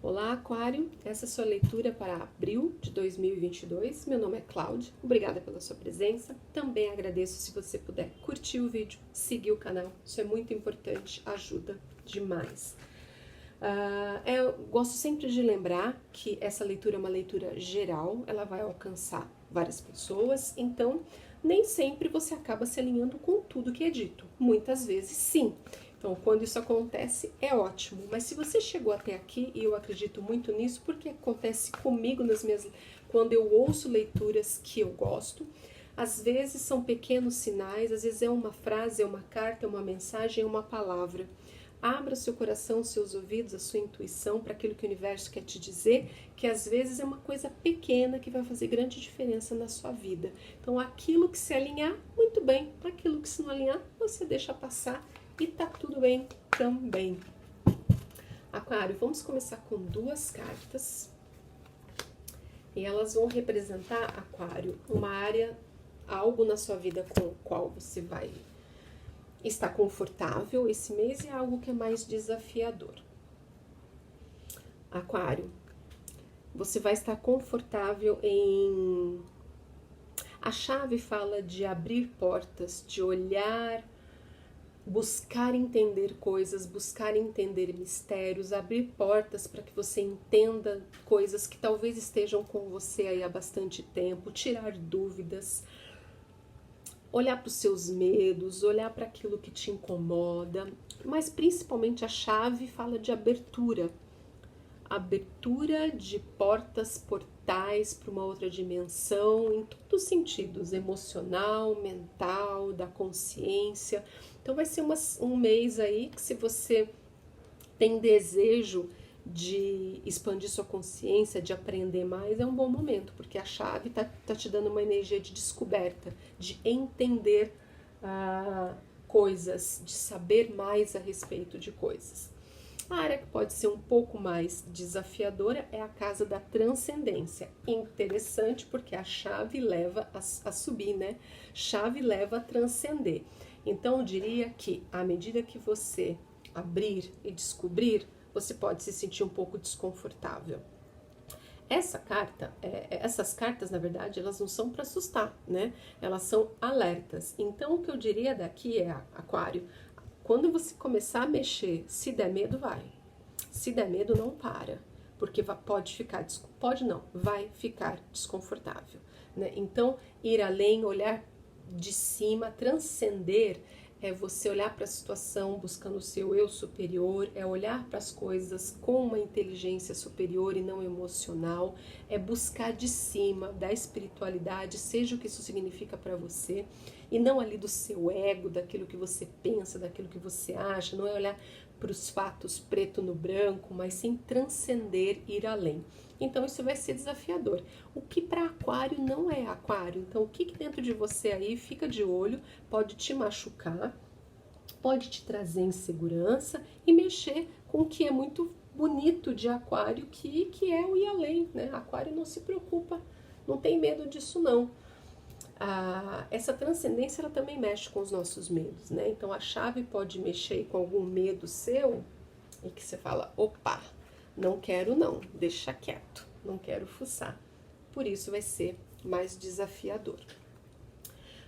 Olá, Aquário. Essa é a sua leitura para abril de 2022. Meu nome é Cláudia. Obrigada pela sua presença. Também agradeço se você puder curtir o vídeo, seguir o canal. Isso é muito importante, ajuda demais. Eu gosto sempre de lembrar que essa leitura é uma leitura geral, ela vai alcançar várias pessoas, então nem sempre você acaba se alinhando com tudo que é dito. Muitas vezes sim. Então, quando isso acontece, é ótimo. Mas se você chegou até aqui, e eu acredito muito nisso, porque acontece comigo quando eu ouço leituras que eu gosto, às vezes são pequenos sinais, às vezes é uma frase, é uma carta, é uma mensagem, é uma palavra. Abra seu coração, seus ouvidos, a sua intuição para aquilo que o universo quer te dizer, que às vezes é uma coisa pequena que vai fazer grande diferença na sua vida. Então, aquilo que se alinhar, muito bem. Aquilo que se não alinhar, você deixa passar. E tá tudo bem também. Aquário, vamos começar com duas cartas. E elas vão representar, Aquário, uma área, algo na sua vida com o qual você vai estar confortável esse mês e algo que é mais desafiador. Aquário, você vai estar confortável em... A chave fala de abrir portas, de olhar, buscar entender coisas, buscar entender mistérios, abrir portas para que você entenda coisas que talvez estejam com você aí há bastante tempo, tirar dúvidas, olhar para os seus medos, olhar para aquilo que te incomoda, mas principalmente a chave fala de abertura de portas, portais para uma outra dimensão, em todos os sentidos, emocional, mental, da consciência. Então vai ser um mês aí que, se você tem desejo de expandir sua consciência, de aprender mais, é um bom momento, porque a chave tá te dando uma energia de descoberta, de entender coisas, de saber mais a respeito de coisas. A área que pode ser um pouco mais desafiadora é a casa da transcendência. Interessante, porque a chave leva a subir, né? Chave leva a transcender. Então, eu diria que, à medida que você abrir e descobrir, você pode se sentir um pouco desconfortável. Essas cartas, na verdade, elas não são para assustar, né? Elas são alertas. Então, o que eu diria daqui é, Aquário, quando você começar a mexer, se der medo, vai. Se der medo, não para, porque vai ficar desconfortável, né? Então, ir além, olhar de cima, transcender, é você olhar para a situação buscando o seu eu superior, é olhar para as coisas com uma inteligência superior e não emocional, é buscar de cima da espiritualidade, seja o que isso significa para você, e não ali do seu ego, daquilo que você pensa, daquilo que você acha, não é olhar para os fatos preto no branco, mas sim transcender, ir além. Então isso vai ser desafiador. O que para Aquário não é Aquário. Então o que dentro de você aí, fica de olho, pode te machucar, pode te trazer insegurança e mexer com o que é muito bonito de Aquário, que é o ir além, né? Aquário não se preocupa, não tem medo disso não. Essa transcendência, ela também mexe com os nossos medos, né? Então a chave pode mexer com algum medo seu e que você fala, opa, não quero não, deixa quieto, não quero fuçar. Por isso vai ser mais desafiador.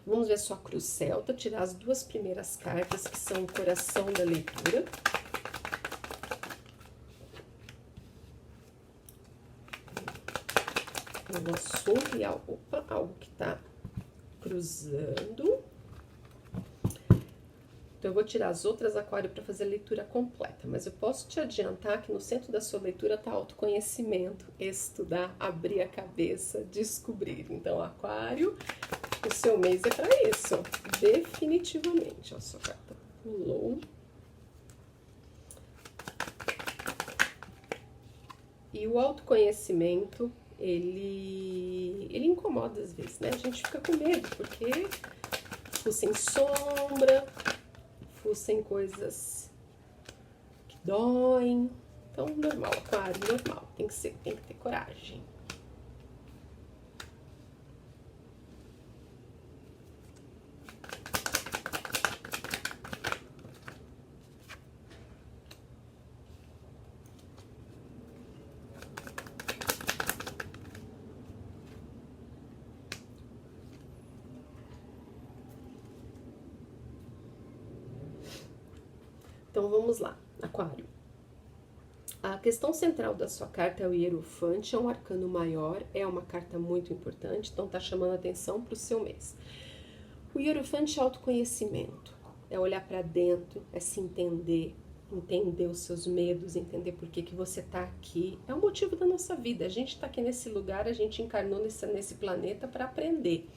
Vamos ver sua cruz celta, tirar as duas primeiras cartas, que são o coração da leitura. Um assunto e algo que tá cruzando. Então, eu vou tirar as outras, Aquário, para fazer a leitura completa. Mas eu posso te adiantar que no centro da sua leitura está autoconhecimento, estudar, abrir a cabeça, descobrir. Então, Aquário, o seu mês é para isso, definitivamente. Ó, sua carta pulou. E o autoconhecimento, ele incomoda às vezes, né? A gente fica com medo, porque fuça em sombra, fuça em coisas que doem. Então, normal, Aquário, normal. Tem que ter coragem. Então vamos lá, Aquário. A questão central da sua carta é o Hierophante, é um arcano maior, é uma carta muito importante, então tá chamando atenção para o seu mês. O Hierophante é autoconhecimento, é olhar para dentro, é se entender, entender os seus medos, entender por que você tá aqui. É o motivo da nossa vida, a gente tá aqui nesse lugar, a gente encarnou nesse planeta para aprender.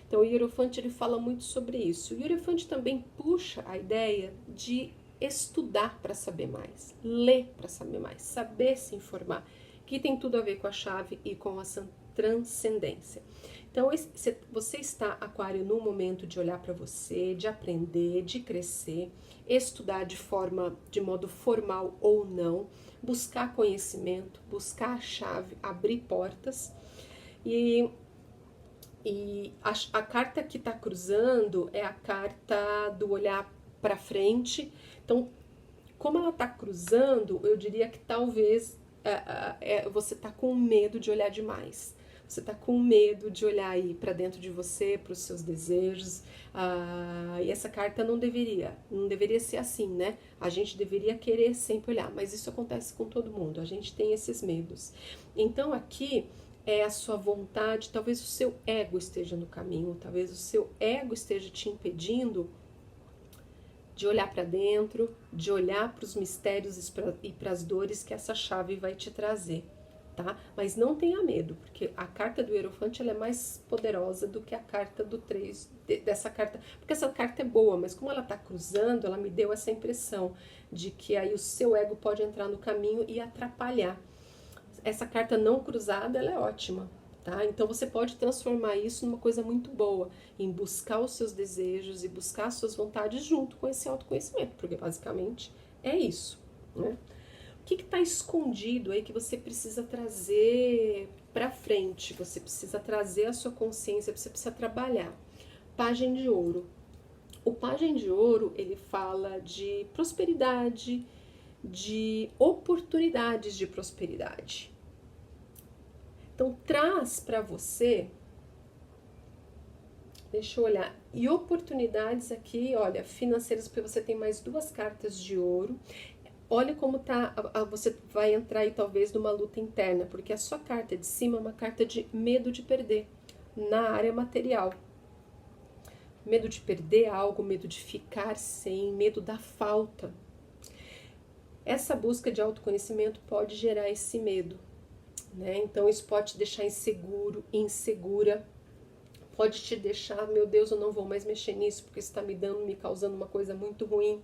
Então o Hierophante ele fala muito sobre isso. O Hierophante também puxa a ideia de estudar para saber mais, ler para saber mais, saber se informar, que tem tudo a ver com a chave e com a transcendência. Então você está, Aquário, num momento de olhar para você, de aprender, de crescer, estudar de modo formal ou não, buscar conhecimento, buscar a chave, abrir portas. E a carta que está cruzando é a carta do olhar para frente. Então, como ela está cruzando, eu diria que talvez você está com medo de olhar demais. Você está com medo de olhar aí para dentro de você, para os seus desejos. E essa carta não deveria ser assim, né? A gente deveria querer sempre olhar, mas isso acontece com todo mundo. A gente tem esses medos. Então aqui é a sua vontade, talvez o seu ego esteja no caminho, talvez o seu ego esteja te impedindo de olhar para dentro, de olhar para os mistérios e para as dores que essa chave vai te trazer, tá? Mas não tenha medo, porque a carta do Hierophante ela é mais poderosa do que a carta do 3, dessa carta, porque essa carta é boa, mas como ela tá cruzando, ela me deu essa impressão de que aí o seu ego pode entrar no caminho e atrapalhar. Essa carta não cruzada, ela é ótima, tá? Então você pode transformar isso numa coisa muito boa, em buscar os seus desejos e buscar as suas vontades junto com esse autoconhecimento, porque basicamente é isso, né? O que está escondido aí que você precisa trazer para frente? Você precisa trazer a sua consciência, você precisa trabalhar. Pajem de Ouro. O Pajem de Ouro, ele fala de prosperidade, de oportunidades de prosperidade. Então traz para você, deixa eu olhar, e oportunidades aqui, olha, financeiras, porque você tem mais 2 cartas de ouro. Olha como tá, você vai entrar aí talvez numa luta interna, porque a sua carta de cima é uma carta de medo de perder na área material. Medo de perder algo, medo de ficar sem, medo da falta. Essa busca de autoconhecimento pode gerar esse medo, né? Então isso pode te deixar inseguro, insegura, pode te deixar, meu Deus, eu não vou mais mexer nisso porque isso está me causando uma coisa muito ruim.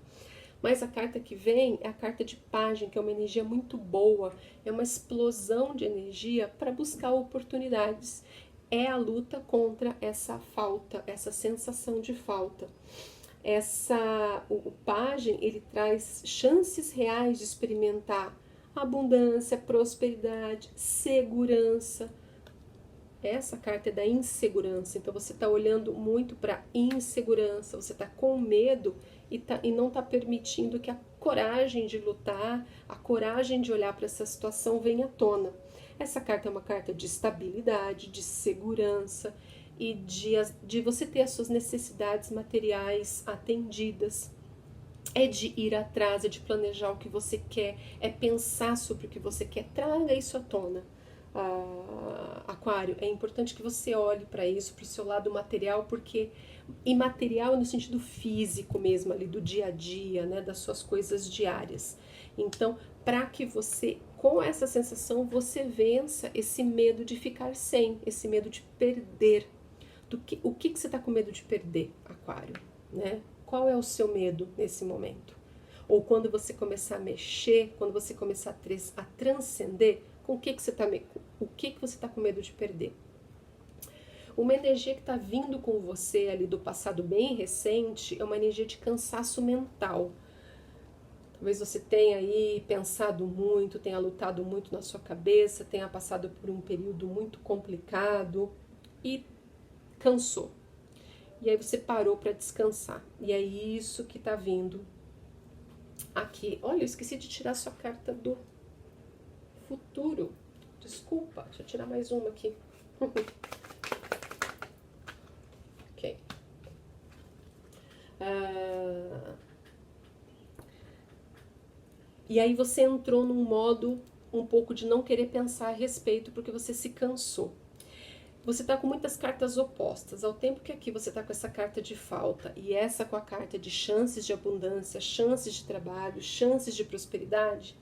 Mas a carta que vem é a carta de Pajem, que é uma energia muito boa, é uma explosão de energia para buscar oportunidades. É a luta contra essa falta, essa sensação de falta. O Pajem, ele traz chances reais de experimentar abundância, prosperidade, segurança. Essa carta é da insegurança, então você está olhando muito para insegurança, você está com medo e não está permitindo que a coragem de lutar, a coragem de olhar para essa situação venha à tona. Essa carta é uma carta de estabilidade, de segurança e de você ter as suas necessidades materiais atendidas. É de ir atrás, é de planejar o que você quer, é pensar sobre o que você quer. Traga isso à tona. Aquário, é importante que você olhe para isso, para o seu lado material, porque imaterial é no sentido físico mesmo, ali do dia a dia, né, das suas coisas diárias. Então, para que você, com essa sensação, você vença esse medo de ficar sem, esse medo de perder. O que você está com medo de perder, Aquário, né? Qual é o seu medo nesse momento? Ou quando você começar a mexer, quando você começar a transcender, com o que você está com medo de perder? Uma energia que está vindo com você ali do passado bem recente é uma energia de cansaço mental. Talvez você tenha aí pensado muito, tenha lutado muito na sua cabeça, tenha passado por um período muito complicado e cansou. E aí você parou para descansar. E é isso que tá vindo aqui. Olha, eu esqueci de tirar sua carta do futuro. Desculpa, deixa eu tirar mais uma aqui. Ok. E aí você entrou num modo um pouco de não querer pensar a respeito porque você se cansou. Você está com muitas cartas opostas, ao tempo que aqui você está com essa carta de falta e essa com a carta de chances de abundância, chances de trabalho, chances de prosperidade.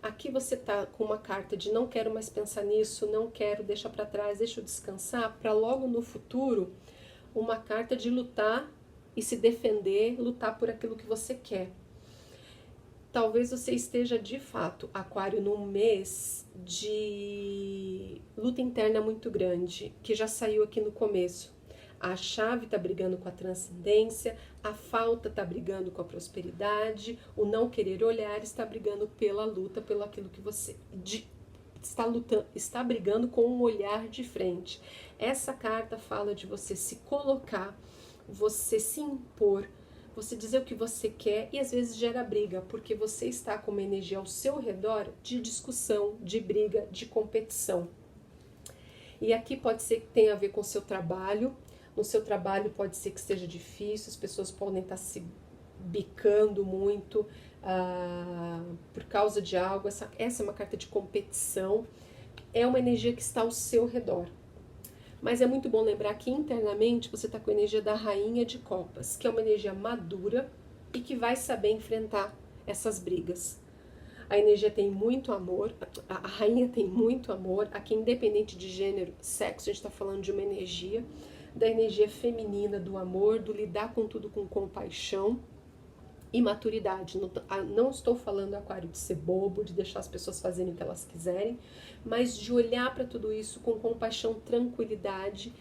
Aqui você está com uma carta de não quero mais pensar nisso, não quero, deixa para trás, deixa eu descansar, para logo no futuro uma carta de lutar e se defender, lutar por aquilo que você quer. Talvez você esteja de fato, Aquário, num mês de luta interna muito grande, que já saiu aqui no começo. A chave está brigando com a transcendência, a falta está brigando com a prosperidade, o não querer olhar está brigando pela luta, pelo aquilo que você está lutando, está brigando com um olhar de frente. Essa carta fala de você se colocar, você se impor, você dizer o que você quer e às vezes gera briga, porque você está com uma energia ao seu redor de discussão, de briga, de competição. E aqui pode ser que tenha a ver com o seu trabalho. No seu trabalho pode ser que seja difícil, as pessoas podem estar se bicando muito por causa de algo. Essa é uma carta de competição, é uma energia que está ao seu redor. Mas é muito bom lembrar que internamente você está com a energia da Rainha de Copas, que é uma energia madura e que vai saber enfrentar essas brigas. A energia tem muito amor, a Rainha tem muito amor, aqui independente de gênero, sexo, a gente está falando de uma energia, da energia feminina, do amor, do lidar com tudo com compaixão e maturidade. Não estou falando, Aquário, de ser bobo, de deixar as pessoas fazerem o que elas quiserem, mas de olhar para tudo isso com compaixão, tranquilidade.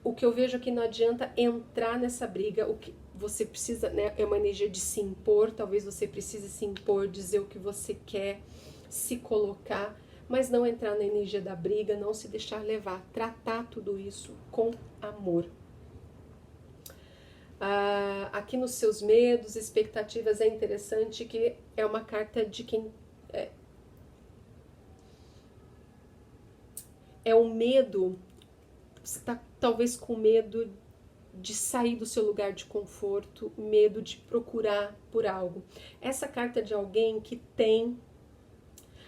O que eu vejo aqui não adianta entrar nessa briga, o que você precisa, né, é uma energia de se impor, talvez você precise se impor, dizer o que você quer, se colocar, mas não entrar na energia da briga, não se deixar levar, tratar tudo isso com amor. Aqui nos seus medos, expectativas, é interessante que é uma carta de quem é um medo, você está talvez com medo de sair do seu lugar de conforto, medo de procurar por algo. Essa carta é de alguém que tem,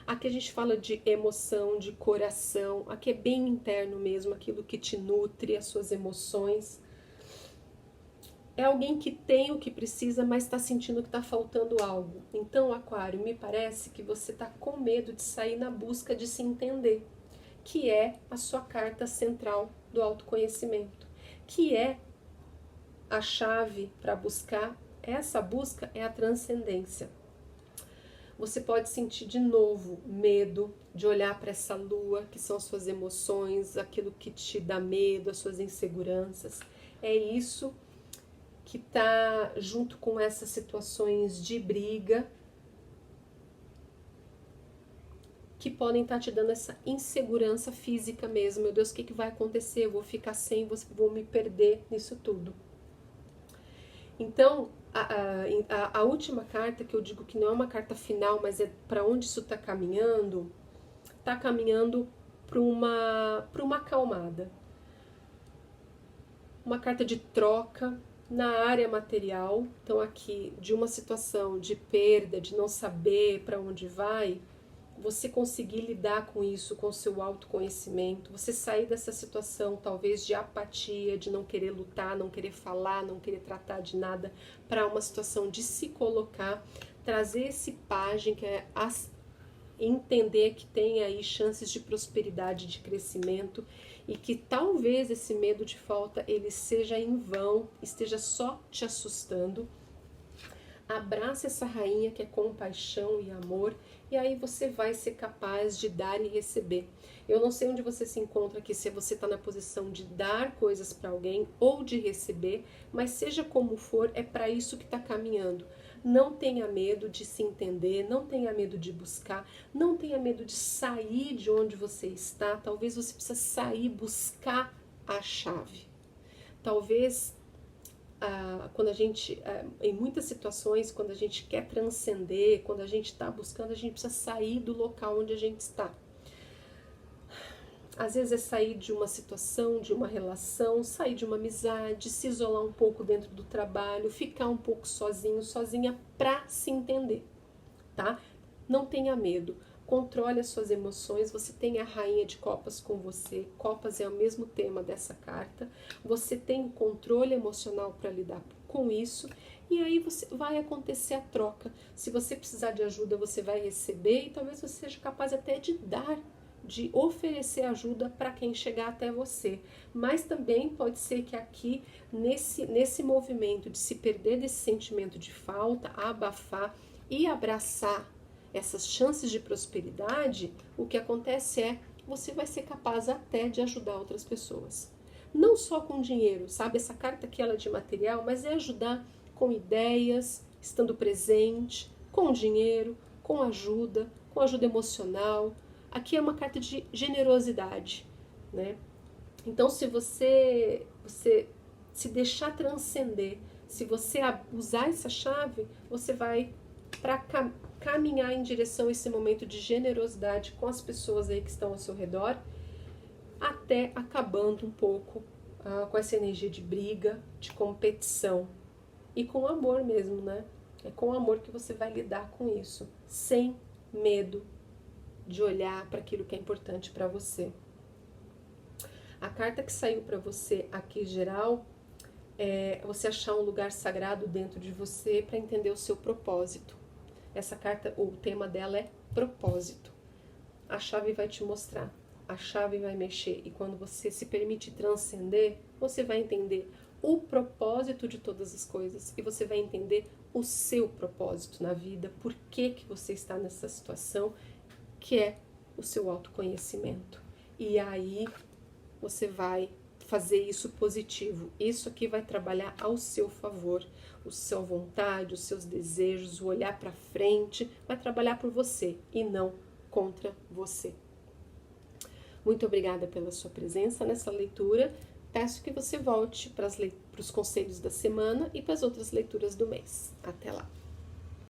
aqui a gente fala de emoção, de coração, aqui é bem interno mesmo, aquilo que te nutre, as suas emoções. É alguém que tem o que precisa, mas está sentindo que está faltando algo. Então, Aquário, me parece que você está com medo de sair na busca de se entender, que é a sua carta central do autoconhecimento, que é a chave para buscar. Essa busca é a transcendência. Você pode sentir de novo medo de olhar para essa lua, que são as suas emoções, aquilo que te dá medo, as suas inseguranças. É isso que está junto com essas situações de briga que podem estar te dando essa insegurança física mesmo. Meu Deus, o que vai acontecer? Eu vou ficar sem, vou me perder nisso tudo. Então, a última carta, que eu digo que não é uma carta final, mas é para onde isso está caminhando para uma acalmada. Uma carta de troca na área material. Então aqui, de uma situação de perda, de não saber para onde vai, você conseguir lidar com isso, com o seu autoconhecimento, você sair dessa situação talvez de apatia, de não querer lutar, não querer falar, não querer tratar de nada, para uma situação de se colocar, trazer esse pajem, que é entender que tem aí chances de prosperidade, de crescimento, e que talvez esse medo de falta ele seja em vão, esteja só te assustando. Abraça essa rainha que é compaixão e amor, e aí você vai ser capaz de dar e receber. Eu não sei onde você se encontra aqui, se você está na posição de dar coisas para alguém ou de receber, mas seja como for, é para isso que está caminhando. Não tenha medo de se entender, não tenha medo de buscar, não tenha medo de sair de onde você está. Talvez você precise sair, buscar a chave. Talvez quando a gente, em muitas situações, quando a gente quer transcender, quando a gente está buscando, a gente precisa sair do local onde a gente está. Às vezes é sair de uma situação, de uma relação, sair de uma amizade, se isolar um pouco dentro do trabalho, ficar um pouco sozinho, sozinha, para se entender, tá? Não tenha medo. Controle as suas emoções. Você tem a Rainha de Copas com você. Copas é o mesmo tema dessa carta. Você tem o controle emocional para lidar com isso. E aí vai acontecer a troca. Se você precisar de ajuda, você vai receber. E talvez você seja capaz até de dar, de oferecer ajuda para quem chegar até você. Mas também pode ser que aqui, nesse movimento de se perder desse sentimento de falta, abafar e abraçar essas chances de prosperidade, o que acontece é você vai ser capaz até de ajudar outras pessoas. Não só com dinheiro, sabe? Essa carta aqui ela é de material, mas é ajudar com ideias, estando presente, com dinheiro, com ajuda emocional. Aqui é uma carta de generosidade, né? Então, se você se deixar transcender, se você usar essa chave, você vai para caminhar em direção a esse momento de generosidade com as pessoas aí que estão ao seu redor, até acabando um pouco com essa energia de briga, de competição e com amor mesmo, né? É com amor que você vai lidar com isso, sem medo de olhar para aquilo que é importante para você. A carta que saiu para você aqui geral é você achar um lugar sagrado dentro de você para entender o seu propósito. Essa carta, o tema dela é propósito. A chave vai te mostrar, a chave vai mexer e quando você se permite transcender, você vai entender o propósito de todas as coisas e você vai entender o seu propósito na vida, por que você está nessa situação, que é o seu autoconhecimento. E aí você vai fazer isso positivo. Isso aqui vai trabalhar ao seu favor. A sua vontade, os seus desejos, o olhar para frente, vai trabalhar por você e não contra você. Muito obrigada pela sua presença nessa leitura. Peço que você volte para os conselhos da semana e para as outras leituras do mês. Até lá!